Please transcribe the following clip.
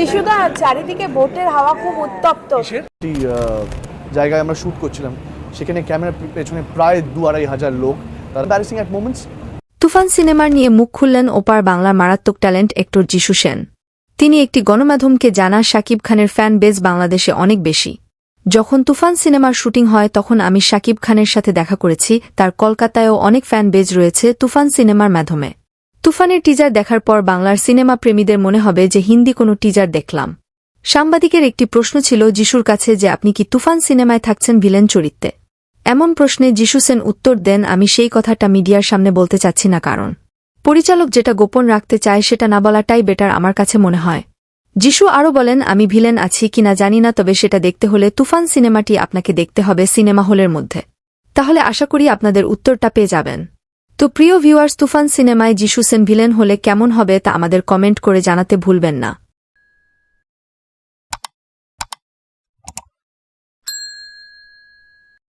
যিশুদা, চারিদিকে ভোটের হাওয়া খুব উত্তপ্ত। জায়গায় আমরা শুট করছিলাম, সেখানে ক্যামেরার পেছনে প্রায় 2-2.5 লোক। তারা এম্বারেসিং অ্যাট মোমেন্টস। তুফান সিনেমার নিয়ে মুখ খুললেন ওপার বাংলার মারাত্মক ট্যালেন্ট অ্যাক্টর যিশু সেন। তিনি একটি গণমাধ্যমকে জানান শাকিব খানের ফ্যান বেজ বাংলাদেশে অনেক বেশি। যখন তুফান সিনেমার শুটিং হয় তখন আমি শাকিব খানের সাথে দেখা করেছি, তার কলকাতায়ও অনেক ফ্যান বেজ রয়েছে তুফান সিনেমার মাধ্যমে। তুফানের টিজার দেখার পর বাংলার সিনেমা প্রেমীদের মনে হবে যে হিন্দি কোনো টিজার দেখলাম। সাংবাদিকের একটি প্রশ্ন ছিল যিশুর কাছে যে আপনি কি তুফান সিনেমায় থাকছেন ভিলেন চরিত্রে। এমন প্রশ্নে যিশু সেন উত্তর দেন, আমি সেই কথাটা মিডিয়ার সামনে বলতে চাচ্ছি না, কারণ পরিচালক যেটা গোপন রাখতে চায় সেটা না বলাটাই বেটার আমার কাছে মনে হয়। যিশু আরও বলেন, আমি ভিলেন আছি কিনা জানি না, তবে সেটা দেখতে হলে তুফান সিনেমাটি আপনাকে দেখতে হবে সিনেমা হলের মধ্যে। তাহলে আশা করি আপনাদের উত্তরটা পেয়ে যাবেন। তো প্রিয় ভিউয়ার্স, তুফান সিনেমায় যিশু সেন ভিলেন হলে কেমন হবে তা আমাদের কমেন্ট করে জানাতে ভুলবেন না।